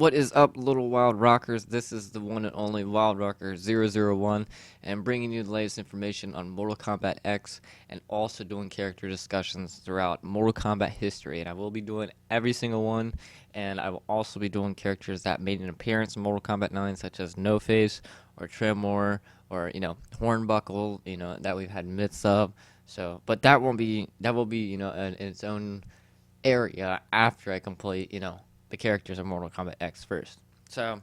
What is up, little Wild Rockers? This is the one and only Wild Rocker 001, and bringing you the latest information on Mortal Kombat X, and also doing character discussions throughout Mortal Kombat history. And I will be doing every single one, and I will also be doing characters that made an appearance in Mortal Kombat 9, such as No Face, or Tremor, or Hornbuckle, that we've had myths of. So, but that will be in its own area after I complete the characters of Mortal Kombat X first. So,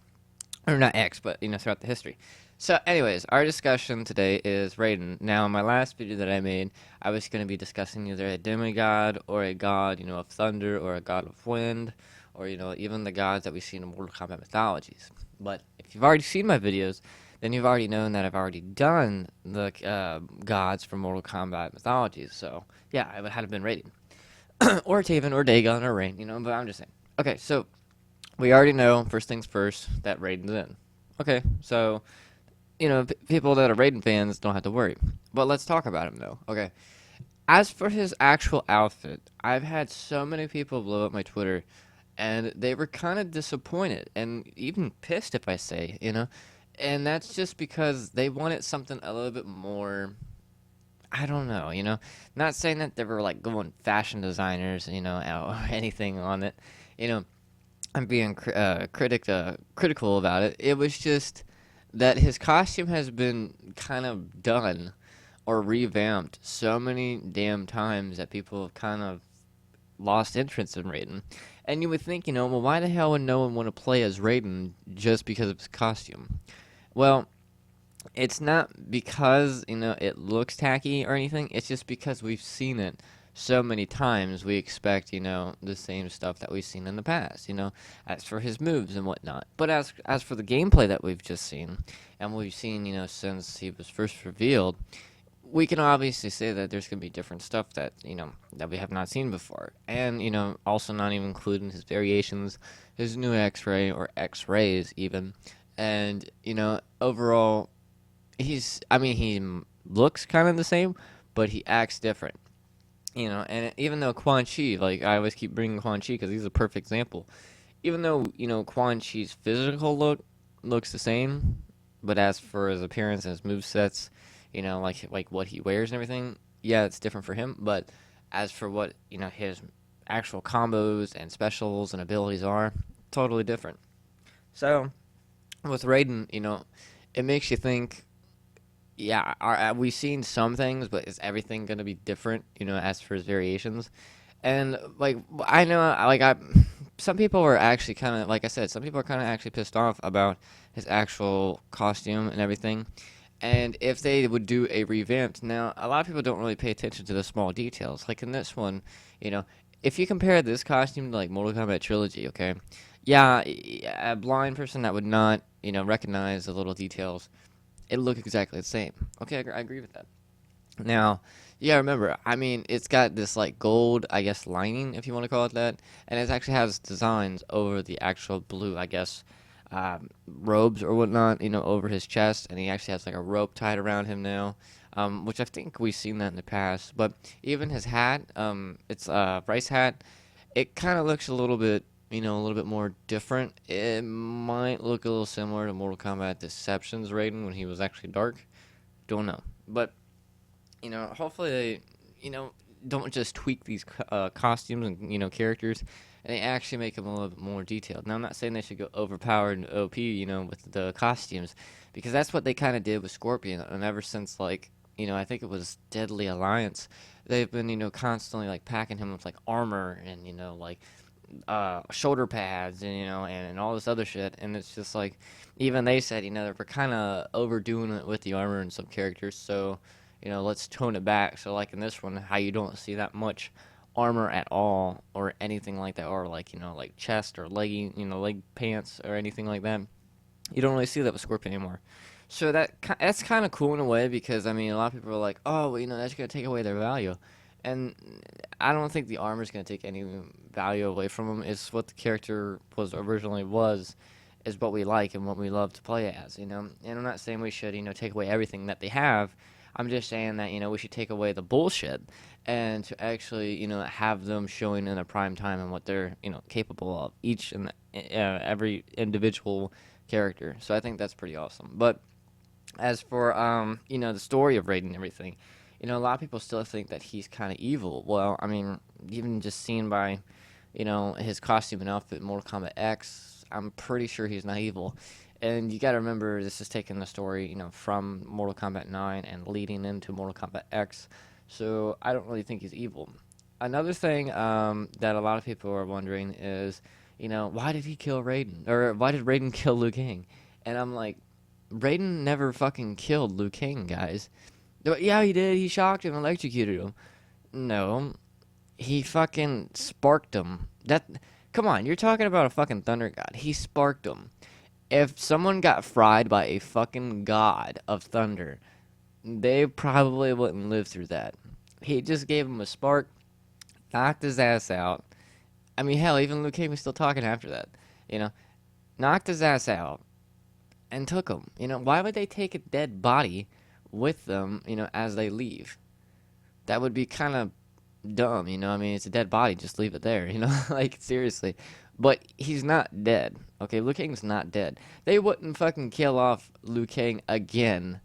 or not X, but throughout the history. So, anyways, our discussion today is Raiden. Now, in my last video that I made, I was going to be discussing either a demigod or a god, of thunder or a god of wind, or even the gods that we see in Mortal Kombat mythologies. But if you've already seen my videos, then you've already known that I've already done the gods from Mortal Kombat mythologies. So, yeah, it had been Raiden. Or Taven, or Dagon, or Rain, but I'm just saying. Okay, so we already know, first things first, that Raiden's in. Okay, so, people that are Raiden fans don't have to worry. But let's talk about him, though. Okay, as for his actual outfit, I've had so many people blow up my Twitter, and they were kind of disappointed, and even pissed, if I say. And that's just because they wanted something a little bit more. I don't know. Not saying that they were like going fashion designers, or anything on it. You know, I'm being critical about it. It was just that his costume has been kind of done or revamped so many damn times that people have kind of lost interest in Raiden. And you would think, well, why the hell would no one want to play as Raiden just because of his costume? Well, it's not because, it looks tacky or anything. It's just because we've seen it so many times. We expect, the same stuff that we've seen in the past, as for his moves and whatnot. But as for the gameplay that we've just seen, and we've seen, since he was first revealed, we can obviously say that there's going to be different stuff that, that we have not seen before. And, also not even including his variations, his new X-ray or X-rays even. And, overall, he looks kind of the same, but he acts different. And even though Quan Chi, like, I always keep bringing Quan Chi because he's a perfect example. Even though, Quan Chi's physical look looks the same, but as for his appearance and his movesets, like what he wears and everything, yeah, it's different for him. But as for what, his actual combos and specials and abilities are, totally different. So, with Raiden, it makes you think, yeah, we've seen some things, but is everything going to be different, as for his variations? And, like, I know, some people are actually kind of, like I said, some people are kind of actually pissed off about his actual costume and everything. And if they would do a revamp, now, a lot of people don't really pay attention to the small details. Like in this one, if you compare this costume to, like, Mortal Kombat Trilogy, okay? Yeah, a blind person that would not, recognize the little details, it look exactly the same. Okay, I agree with that. Now, yeah, remember, it's got this like gold, I guess, lining, if you want to call it that, and it actually has designs over the actual blue, I guess, robes or whatnot, over his chest, and he actually has like a rope tied around him now, which I think we've seen that in the past. But even his hat, it's a rice hat. It kind of looks a little bit, a little bit more different. It might look a little similar to Mortal Kombat Deception's Raiden when he was actually dark. Don't know. But, hopefully they, don't just tweak these costumes and, characters, and they actually make them a little bit more detailed. Now, I'm not saying they should go overpowered and OP, with the costumes, because that's what they kind of did with Scorpion. And ever since, like, I think it was Deadly Alliance, they've been, constantly, like, packing him with, like, armor and, like, shoulder pads and and all this other shit, and it's just like, even they said they were kind of overdoing it with the armor in some characters, so let's tone it back. So like in this one, how you don't see that much armor at all or anything like that, or like like chest or legging, leg pants or anything like that, you don't really see that with Scorpion anymore. So that's kind of cool in a way, because a lot of people are like, oh, well, that's gonna take away their value, and I don't think the armor's gonna take any value away from them. It's what the character was, is what we like and what we love to play as, And I'm not saying we should, take away everything that they have. I'm just saying that, we should take away the bullshit and to actually, have them showing in their prime time and what they're, capable of each and every individual character. So I think that's pretty awesome. But as for the story of Raiden and everything, a lot of people still think that he's kind of evil. Well, I mean, even just seen by his costume and outfit in Mortal Kombat X, I'm pretty sure he's not evil. And you got to remember, this is taking the story, from Mortal Kombat 9 and leading into Mortal Kombat X. So I don't really think he's evil. Another thing that a lot of people are wondering is, why did he kill Raiden? Or why did Raiden kill Liu Kang? And I'm like, Raiden never fucking killed Liu Kang, guys. Yeah, he did. He shocked him and electrocuted him. No, he fucking sparked him. Come on, you're talking about a fucking thunder god. He sparked him. If someone got fried by a fucking god of thunder, they probably wouldn't live through that. He just gave him a spark, knocked his ass out. I mean, hell, even Liu Kang was still talking after that. You know, knocked his ass out and took him. Why would they take a dead body with them, as they leave? That would be kind of dumb, I mean, it's a dead body, just leave it there, like, seriously. But he's not dead, okay? Liu Kang's not dead. They wouldn't fucking kill off Liu Kang again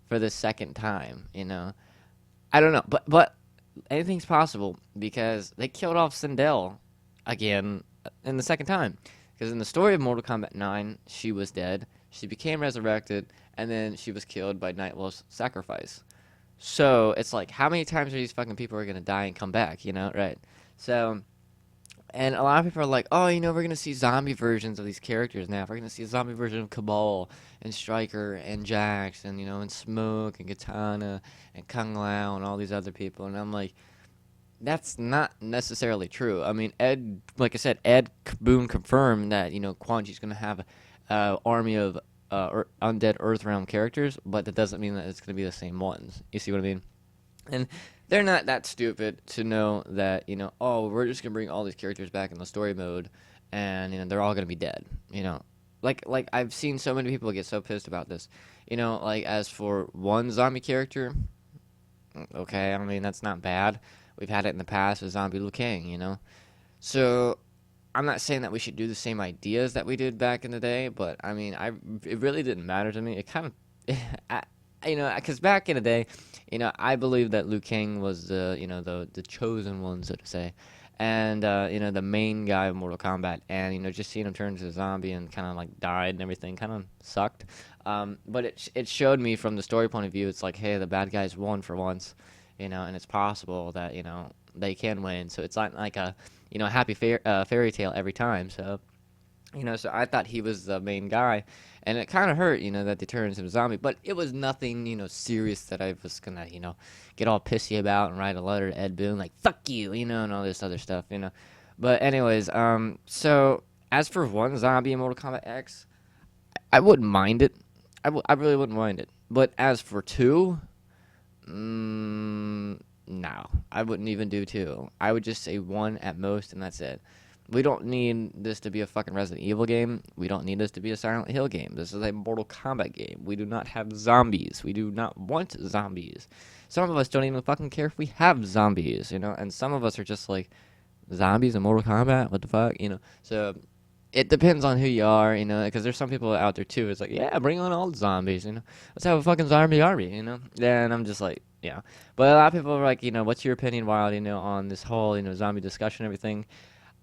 for the second time, I don't know, but anything's possible because they killed off Sindel again in the second time. Because in the story of Mortal Kombat 9, she was dead, she became resurrected, and then she was killed by Nightwolf's sacrifice. So it's like, how many times are these fucking people are gonna die and come back? Right? So, and a lot of people are like, oh, we're gonna see zombie versions of these characters now. We're gonna see a zombie version of Cabal and Stryker and Jax and and Smoke and Katana and Kung Lao and all these other people. And I'm like, that's not necessarily true. I mean, like I said, Ed Boon confirmed that Quan Chi's gonna have an army of undead Earthrealm characters, but that doesn't mean that it's going to be the same ones. You see what I mean? And they're not that stupid to know that, oh, we're just going to bring all these characters back in the story mode, and, they're all going to be dead, Like I've seen so many people get so pissed about this. Like, as for one zombie character, okay, I mean, that's not bad. We've had it in the past with Zombie Liu Kang, So, I'm not saying that we should do the same ideas that we did back in the day, but I mean, it really didn't matter to me. It kind of, because back in the day, I believe that Liu Kang was the chosen one, so to say, and the main guy of Mortal Kombat, and just seeing him turn into a zombie and kind of like died and everything kind of sucked. But it showed me from the story point of view, it's like, hey, the bad guys won for once, and it's possible that they can win. So it's not like a happy fairy tale every time. So so I thought he was the main guy, and it kind of hurt that they turned into a zombie. But it was nothing serious that I was gonna get all pissy about and write a letter to Ed Boon like fuck you and all this other stuff. But anyways, so as for one zombie in Mortal Kombat X, I wouldn't mind it. I really wouldn't mind it. But as for two, no, I wouldn't even do two. I would just say one at most, and that's it. We don't need this to be a fucking Resident Evil game. We don't need this to be a Silent Hill game. This is a Mortal Kombat game. We do not have zombies. We do not want zombies. Some of us don't even fucking care if we have zombies, and some of us are just like, zombies in Mortal Kombat? What the fuck? So it depends on who you are, because there's some people out there too. It's like, yeah, bring on all the zombies, Let's have a fucking zombie army, And I'm just like, yeah. But a lot of people are like, what's your opinion, Wild, on this whole, zombie discussion and everything?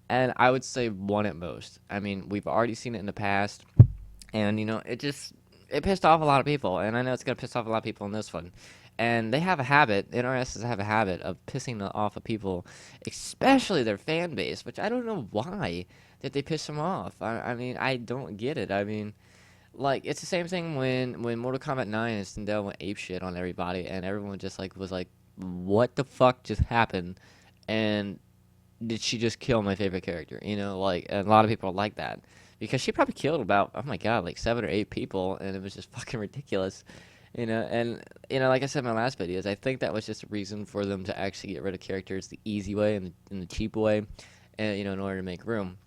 And I would say one at most. I mean, we've already seen it in the past, and it pissed off a lot of people, and I know it's gonna piss off a lot of people in this one. And they have a habit, NRSs have a habit of pissing off of people, especially their fan base, which I don't know why that they piss them off. I mean, I don't get it. I mean, like, it's the same thing when Mortal Kombat 9 and Sindel went apeshit on everybody, and everyone just was like, what the fuck just happened? And did she just kill my favorite character? Like, and a lot of people are like that because she probably killed about, oh my god, like 7 or 8 people, and it was just fucking ridiculous. And like I said in my last videos, I think that was just a reason for them to actually get rid of characters the easy way and the cheap way, and in order to make room.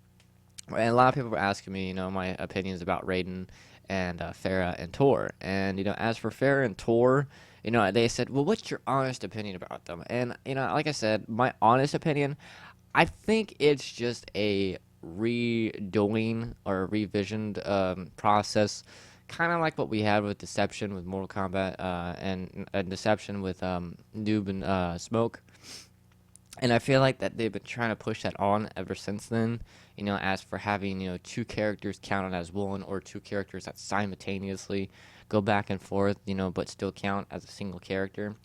And a lot of people were asking me, my opinions about Raiden and Farah and Tor. And as for Farah and Tor, they said, well, what's your honest opinion about them? And like I said, my honest opinion, I think it's just a redoing or revisioned process, kind of like what we had with Deception with Mortal Kombat, and Deception with Noob and Smoke. And I feel like that they've been trying to push that on ever since then. As for having two characters counted as one, or two characters that simultaneously go back and forth, but still count as a single character.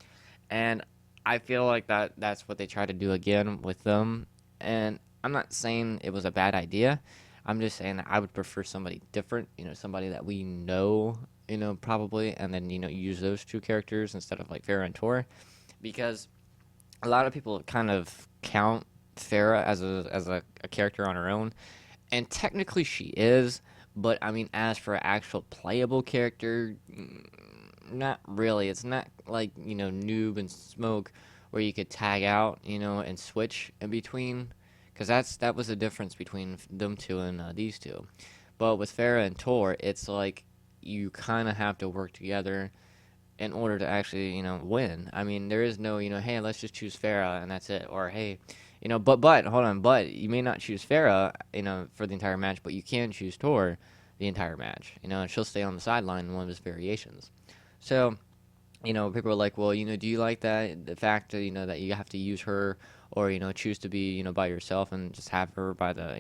And I feel like that's what they try to do again with them. And I'm not saying it was a bad idea. I'm just saying that I would prefer somebody different, somebody that we know, probably, and then use those two characters instead of like Farah and Tor, because a lot of people kind of count Farah as a character on her own, and technically she is, but I mean, as for an actual playable character, not really. It's not like Noob and Smoke, where you could tag out, and switch in between, because that was the difference between them two and these two. But with Farah and Tor, it's like you kind of have to work together in order to actually, win. I mean, there is no, hey, let's just choose Farah and that's it. Or hey, but hold on, but you may not choose Farah, for the entire match, but you can choose Tor the entire match, and she'll stay on the sideline in one of his variations. So, people are like, well, do you like that the fact that that you have to use her, or choose to be by yourself and just have her by the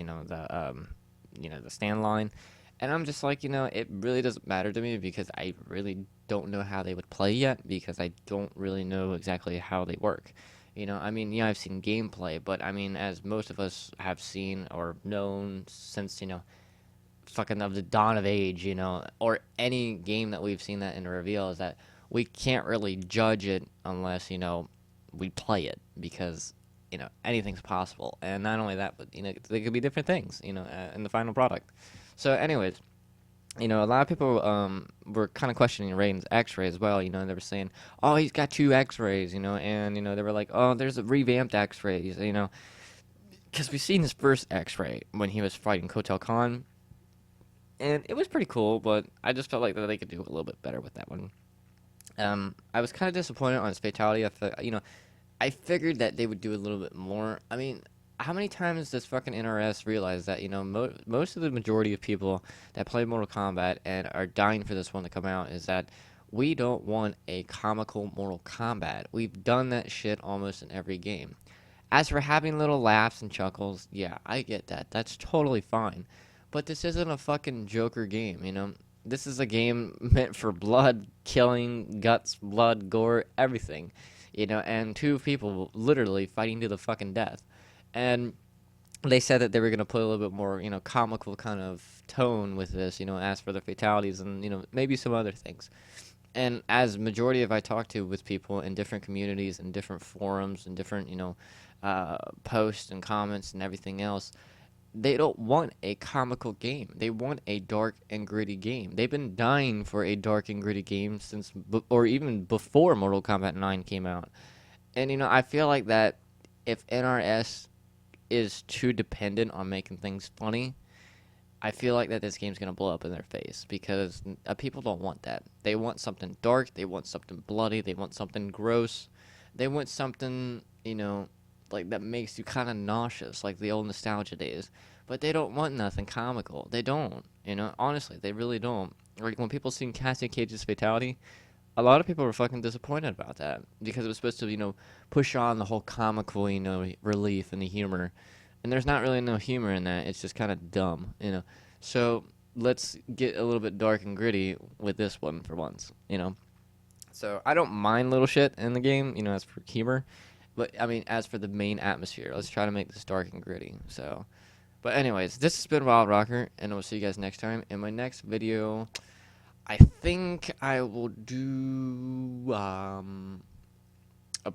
the stand line? And I'm just like, it really doesn't matter to me, because I really don't know how they would play yet, because I don't really know exactly how they work. I mean, yeah, I've seen gameplay, but I mean, as most of us have seen or known since, fucking of the dawn of age, or any game that we've seen that in a reveal, is that we can't really judge it unless, we play it, because, anything's possible. And not only that, but, they could be different things, in the final product. So, anyways, a lot of people were kind of questioning Raiden's X-ray as well. They were saying, oh, he's got two X-rays, and they were like, oh, there's a revamped X-rays, because we've seen his first X-ray when he was fighting Kotal Khan, and it was pretty cool, but I just felt like that they could do a little bit better with that one. I was kind of disappointed on his fatality. I figured that they would do a little bit more. I mean, how many times does fucking NRS realize that, most of the majority of people that play Mortal Kombat and are dying for this one to come out is that we don't want a comical Mortal Kombat. We've done that shit almost in every game. As for having little laughs and chuckles, yeah, I get that. That's totally fine. But this isn't a fucking Joker game. This is a game meant for blood, killing, guts, blood, gore, everything. And two people literally fighting to the fucking death. And they said that they were going to put a little bit more, comical kind of tone with this, as for the fatalities and, maybe some other things. And as majority of I talk to with people in different communities and different forums and different, posts and comments and everything else, they don't want a comical game. They want a dark and gritty game. They've been dying for a dark and gritty game since, or even before Mortal Kombat 9 came out. And, I feel like that if NRS is too dependent on making things funny, I feel like that this game's going to blow up in their face, because people don't want that. They want something dark, they want something bloody, they want something gross, they want something, like that makes you kind of nauseous, like the old nostalgia days. But they don't want nothing comical. They don't, honestly, they really don't. Like when people seen Cassie Cage's fatality, a lot of people were fucking disappointed about that, because it was supposed to, push on the whole comical, relief and the humor. And there's not really no humor in that. It's just kind of dumb. So let's get a little bit dark and gritty with this one for once. So I don't mind little shit in the game, as for humor. But, I mean, as for the main atmosphere, let's try to make this dark and gritty. So, but anyways, this has been Wild Rocker, and I will see you guys next time. In my next video, I think I will do a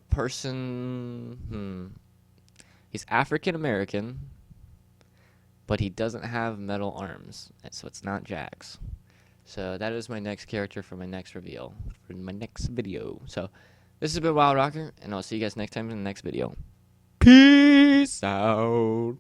person. He's African American, but he doesn't have metal arms, so it's not Jax. So that is my next character for my next reveal, for my next video. So this has been Wild Rocker, and I'll see you guys next time in the next video. Peace out.